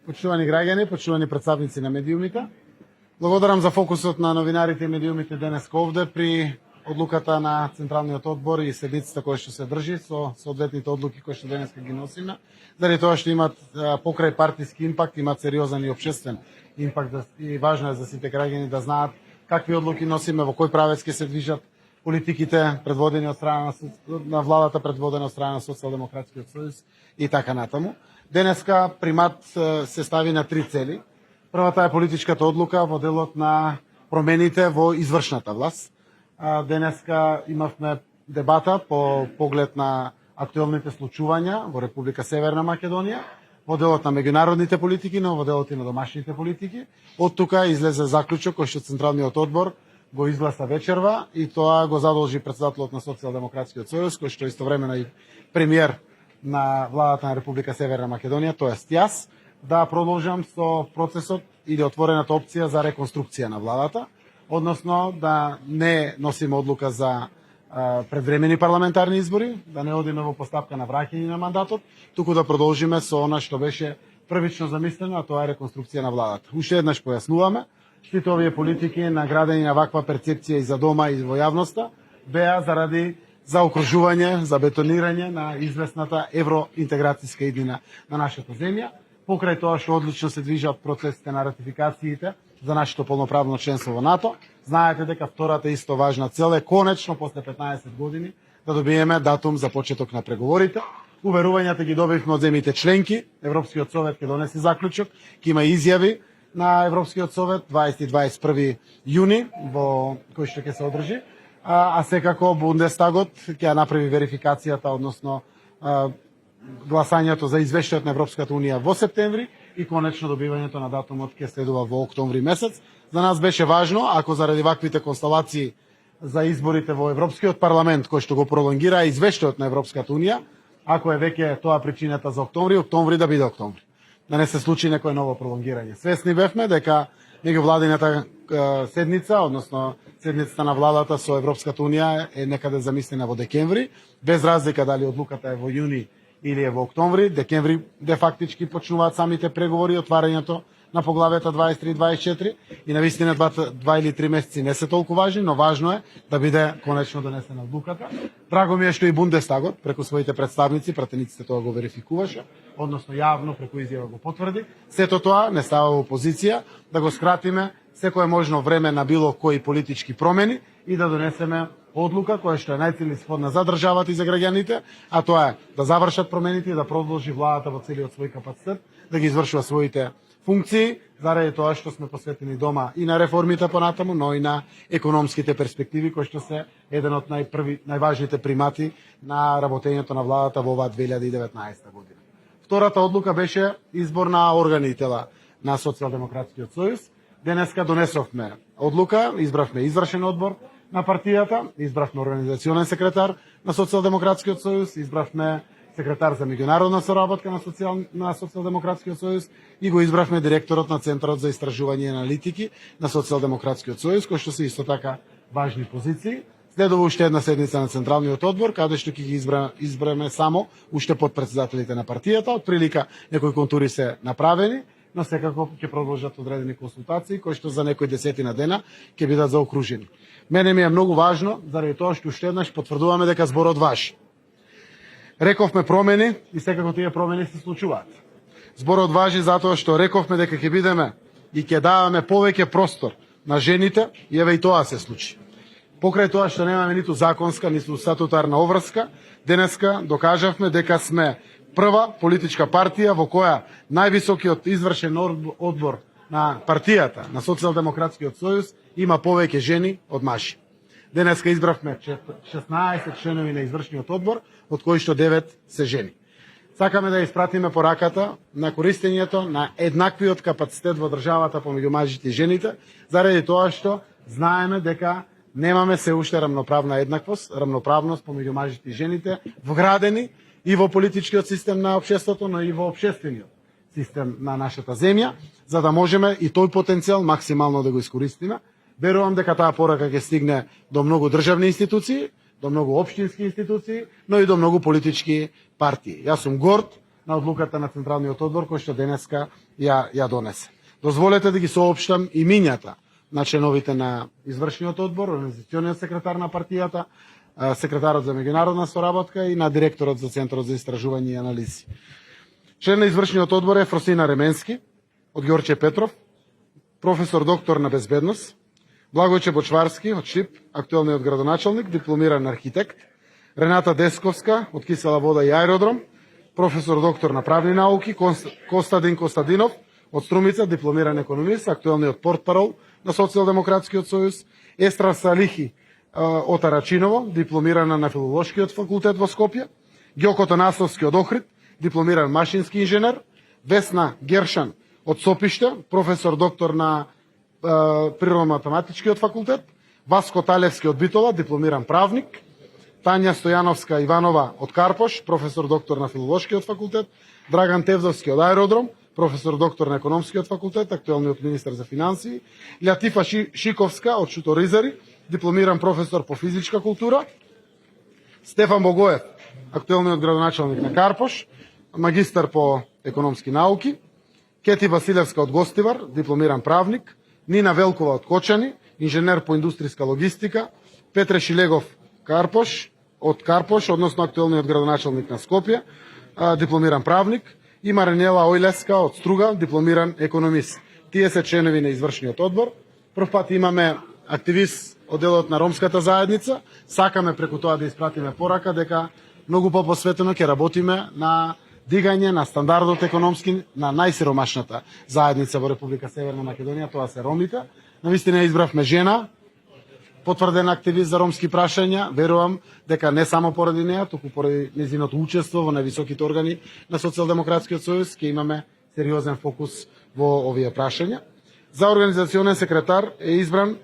Почитувани граѓани, почитувани представници на медиумите, благодарам за фокусот на новинарите и медиумите денес овде при одлуката на Централниот одбор и седницата која што се држи со соодветните одлуки кои што денеска ги носиме, заради тоа што имат покрај партиски импакт, имат сериозен и општествен импакт и важно е за сите граѓани да знаат какви одлуки носиме, во кој правец ќе се движат политиките предводени од страна на владата, предводена од страна на Социјалдемократскиот сојуз и така натаму. Денеска примат се стави на три цели. Првата е политичката одлука во делот на промените во извршната власт. Денеска имавме дебата по поглед на актуелните случувања во Република Северна Македонија, во делот на меѓународните политики, но во делот и на домашните политики. Од тука излезе заклучок кој што Централниот одбор го изгласа вечерва и тоа го задолжи председателот на Социјалдемократскиот сојуз, кој што истовремено и премиер на владата на Република Северна Македонија, тоест јас, да продолжам со процесот или отворената опција за реконструкција на владата, односно да не носиме одлука за предвремени парламентарни избори, да не одиме во постапка на враќање на мандатот, туку да продолжиме со она што беше првично замислено, а тоа е реконструкција на владата. Уште еднаш појаснуваме, сите овие политики наградени на ваква перцепција и за дома и во јавноста беа заради заокружување, за бетонирање на известната евроинтеграцијска иднина на нашата земја, покрај тоа што одлично се движат процесите на ратификациите за нашето полноправно членство во НАТО. Знаете дека втората исто важна цел е конечно после 15 години да добиеме датум за почеток на преговорите. Уверувањата ги добивме од земјите членки, Европскиот совет ќе донесе заклучок, ќе има изјави на Европскиот совет 20 и 21 јуни во кој што ќе се одржи, а секако Бундестагот ќе направи верификацијата, односно гласањето за извештајот на Европската унија во септември и конечно добивањето на датумот ќе следува во октомври месец. За нас беше важно, ако заради ваквите констелации за изборите во Европскиот парламент кој што го пролонгира извештајот на Европската унија, ако е веќе тоа причината за октомври да биде октомври. Да не се случи некое ново пролонгирање. Свесни бевме дека меѓувладината седница, односно седницата на владата со Европската унија е некаде замислена во декември, без разлика дали одлуката е во јуни или е во октомври. Декември де фактички почнуваат самите преговори, отварањето на поглавета 23 и 24 и навистина 2 или 3 месеци не се толку важни, но важно е да биде конечно донесена одлуката. Драго ми е што и Бундестагот преку своите представници, пратениците тоа го верификуваше, односно јавно преку изјава го потврди. Сето тоа не става во позиција да го скратиме секое можно време на било кои политички промени и да донесеме одлука која што е најцелисходна за државата и за граѓаните, а тоа е да завршат промените и да продолжи владата во целиот свој капацитет, да ги извршува своите функции, заради тоа што сме посветени дома и на реформите понатаму, но и на економските перспективи, кои што се еден од најважните примати на работењето на владата во оваа 2019 година. Втората одлука беше избор на органи и тела на Социјалдемократскиот сојуз. Денеска донесовме одлука, избравме извршен одбор на партијата, избравме организационен секретар на Социјалдемократскиот сојуз, избравме секретар за меѓународна соработка на Социјалдемократскиот сојуз и го избравме директорот на Центарот за истражување и аналитики на Социјалдемократскиот сојуз, кои што се исто така важни позиции. Следува уште една седница на Централниот одбор, каде што ќе ги избраме само уште подпредседателите на партијата. Од прилика некои контури се направени, но секако ќе продолжат одредени консултации, кои што за некои десетина дена ќе бидат заокружени. Мене ми е многу важно, заради тоа што уште еднаш потврдуваме дека зборот важи. Рековме промени и секако тие промени се случуваат. Зборот важи затоа што рековме дека ќе бидеме и ќе даваме повеќе простор на жените и еве и тоа се случи. Покрај тоа што немаме ниту законска, ниту статутарна обврска, денеска докажавме дека сме прва политичка партија во која највисокиот извршен одбор на партијата, на Социјалдемократскиот сојуз, има повеќе жени од мажи. Денеска избравме 16 членови на извршниот одбор, од кои што 9 се жени. Сакаме да испратиме пораката на користењето на еднаквиот капацитет во државата помеѓу мажите и жените, заради тоа што знаеме дека немаме се уште рамноправност помеѓу мажите и жените, вградени и во политичкиот систем на општеството, но и во општествениот систем на нашата земја, за да можеме и тој потенцијал максимално да го искористиме. Верувам дека таа порака ќе стигне до многу државни институции, до многу општински институции, но и до многу политички партии. Јас сум горд на одлуката на Централниот одбор кој што денеска ја донесе. Дозволете да ги соопштам имињата на членовите на извршниот одбор, организациониот секретар на партијата, секретарот за меѓународна соработка и на директорот за Центарот за истражување и анализи. Член на извршниот одбор е Фросина Ременски, од Ѓорче Петров, професор доктор на безбедност, Благојче Бочварски од Шип, актуелниот градоначалник, дипломиран архитект, Рената Десковска од Кисела вода и аеродром, професор доктор на правни науки, Костадин Костадинов од Струмица, дипломиран економист, актуелниот портпарол на Социјалдемократскиот сојуз, Естра Салихи од Арачиново, дипломирана на Филолошкиот факултет во Скопје, Ѓоко Танасовски од Охрид, дипломиран машински инженер, Весна Гершан од Сопиште, професор доктор на Природно-математичкиот факултет, Васко Талевски од Битола, дипломиран правник, Тања Стојановска Иванова од Карпош, професор доктор на Филолошкиот факултет, Драган Тевзовски од Аеродром, професор доктор на Економскиот факултет, актуелниот министер за финансии, Лјатифа Шиковска од Шуторизари, дипломиран професор по физичка култура, Стефан Богоев, актуелниот градоначалник на Карпош, магистар по економски науки, Кети Василевска од Гостивар, дипломиран правник, Нина Велкова од Кочани, инженер по индустријска логистика, Петре Шилегов од Карпош, односно актуелниот градоначалник на Скопје, дипломиран правник, и Маринела Ојлеска од Струга, дипломиран економист. Тие се членови на извршниот одбор. Прв пат имаме активист од делот на ромската заедница. Сакаме преку тоа да испратиме порака дека многу попосветено ќе работиме на дигање на стандардот економски на најсиромашната заедница во Република Северна Македонија, тоа се ромите. Навистина избравме жена, потврден активист за ромски прашања. Верувам дека не само поради неа, туку поради незиното учество во највисоките органи на Социјалдемократскиот сојуз ќе имаме сериозен фокус во овие прашања. За организационен секретар е избран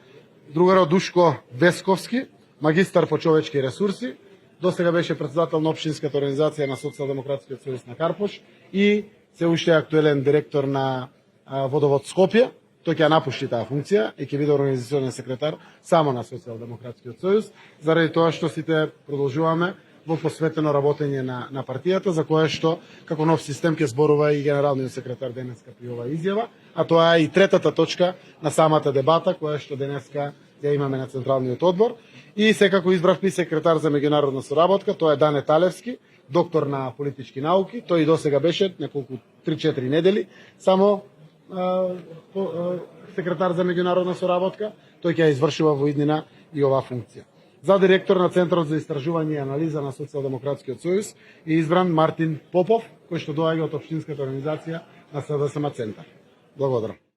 другарот Душко Весковски, магистар по човечки ресурси. Досега беше председател на општинската организација на Социјалдемократскиот сојуз на Карпош и се уште е актуелен директор на Водовод Скопје. Тој ќе напушти таа функција и ќе биде организационен секретар само на Социјалдемократскиот сојуз, заради тоа што сите продолжуваме во посветено работење на партијата, за кое што како нов систем ќе зборува и генералниот секретар денеска при оваа изјава, а тоа е и третата точка на самата дебата која што денеска ја имаме на Централниот одбор. И секако избравме секретар за меѓународна соработка, тоа е Дане Талевски, доктор на политички науки. Тој и досега беше неколку 3-4 недели само секретар за меѓународна соработка. Тој ќе ја извршува во иднина и оваа функција. За директор на Центарот за истражување и анализа на Социјалдемократскиот сојуз е избран Мартин Попов, кој што доаѓа од општинската организација на СДСМ Центар. Благодарам.